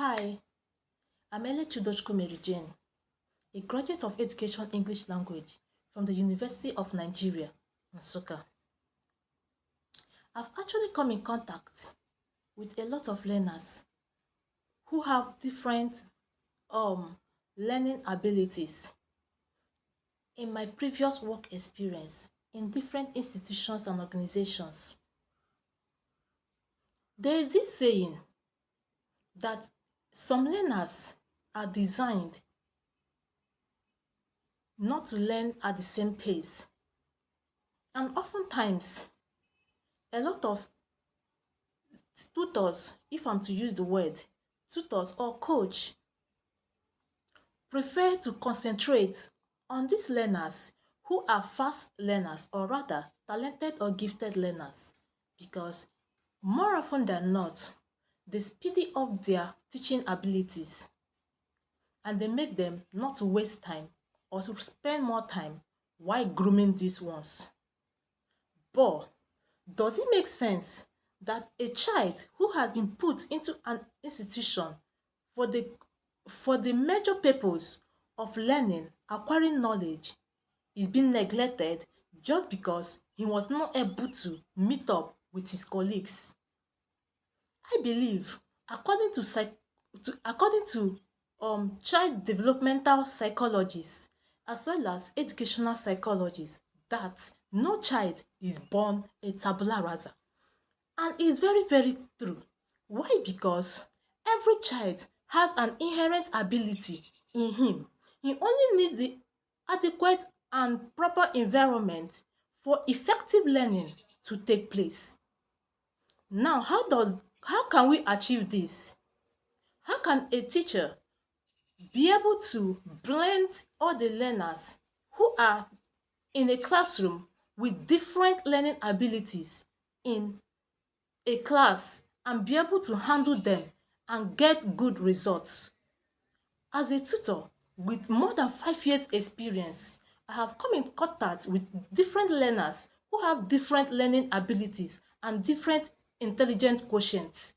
Hi, I'm Ele Chidochukwu Mary Jane, a graduate of Education English Language from the University of Nigeria, Nsukka. I've actually come in contact with a lot of learners who have different um, learning abilities. In my previous work experience in different institutions and organizations, there is this saying that some learners are designed not to learn at the same pace. And oftentimes, a lot of tutors, if I'm to use the word, tutors or coach, prefer to concentrate on these learners who are fast learners or rather talented or gifted learners because more often than not, they speed up their teaching abilities and they make them not to waste time or to spend more time while grooming these ones. But does it make sense that a child who has been put into an institution for the major purpose of learning, acquiring knowledge, is being neglected just because he was not able to meet up with his colleagues? I believe, according to child developmental psychologists as well as educational psychologists, that no child is born a tabula rasa. And it's very, very true. Why? Because every child has an inherent ability in him. He only needs the adequate and proper environment for effective learning to take place. Now, how can we achieve this? How can a teacher be able to blend all the learners who are in a classroom with different learning abilities in a class and be able to handle them and get good results? As a tutor with more than 5 years experience, I have come in contact with different learners who have different learning abilities and different intelligent quotients.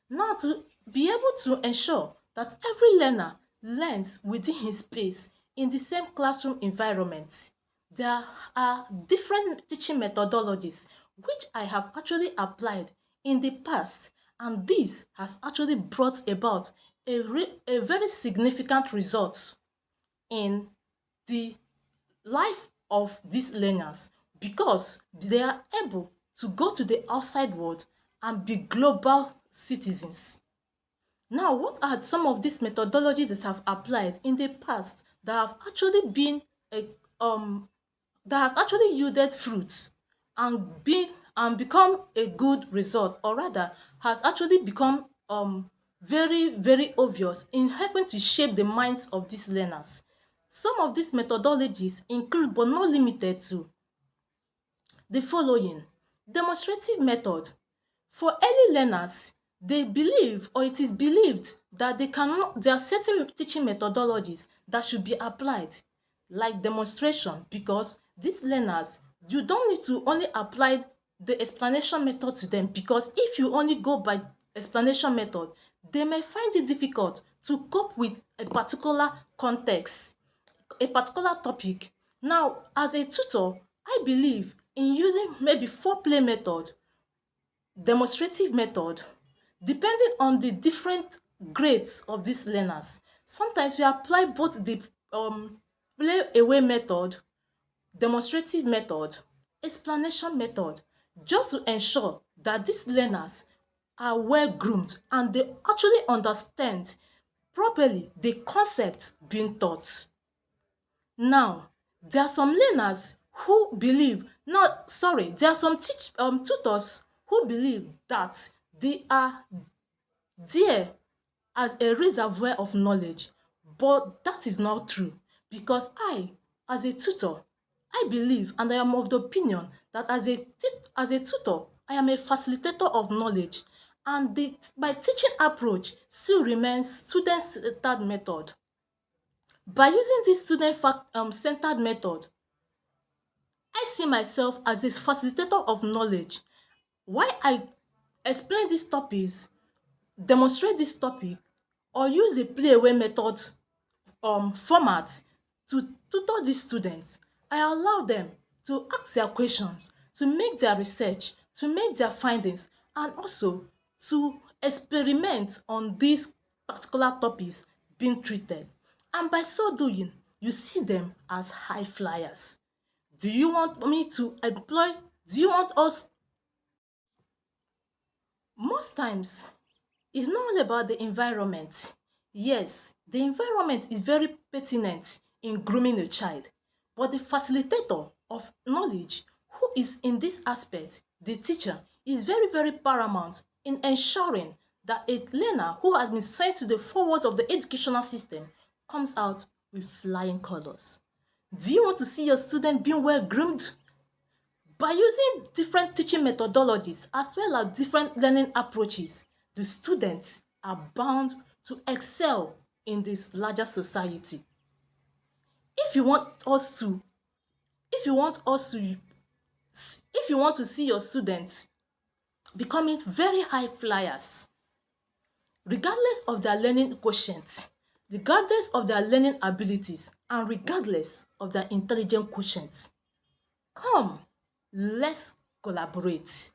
Now, to be able to ensure that every learner learns within his space in the same classroom environment, there are different teaching methodologies which I have actually applied in the past, and this has actually brought about a very significant result in the life of these learners because they are able to go to the outside world and be global citizens. Now, what are some of these methodologies that have applied in the past that have actually been a that has actually yielded fruits and been and become a good result, or rather has actually become very, very obvious in helping to shape the minds of these learners? Some of these methodologies include, but not limited to, the following: demonstrative method. For early learners, they believe, or it is believed, that there are certain teaching methodologies that should be applied, like demonstration, because these learners, you don't need to only apply the explanation method to them, because if you only go by explanation method, they may find it difficult to cope with a particular context, a particular topic. Now, as a tutor, I believe in using maybe foreplay method, demonstrative method, depending on the different grades of these learners. Sometimes we apply both the play away method, demonstrative method, explanation method, just to ensure that these learners are well groomed and they actually understand properly the concept being taught. Now, there are some learners who believe, no, sorry, there are some tutors who believe that they are there as a reservoir of knowledge, but that is not true, because I, as a tutor, I believe and I am of the opinion that as a tutor, I am a facilitator of knowledge, and my teaching approach still remains student-centered method. By using this centered method, I see myself as a facilitator of knowledge. Why I explain these topics demonstrate this topic or use a play away method format to tutor these students. I allow them to ask their questions, to make their research, to make their findings, and also to experiment on these particular topics being treated. And by so doing, you see them as high flyers. Do you want me to employ? Do you want us? Most times, it's not all about the environment. Yes, the environment is very pertinent in grooming a child, but the facilitator of knowledge, who is in this aspect, the teacher, is very, very paramount in ensuring that a learner who has been sent to the four walls of the educational system comes out with flying colors. Do you want to see your student being well groomed? By using different teaching methodologies as well as different learning approaches, the students are bound to excel in this larger society. If you want us to, if you want us to, if you want to see your students becoming very high flyers, regardless of their learning quotient, regardless of their learning abilities, and regardless of their intelligent quotient, come, let's collaborate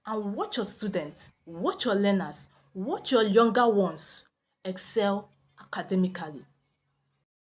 and watch your students, watch your learners, watch your younger ones excel academically.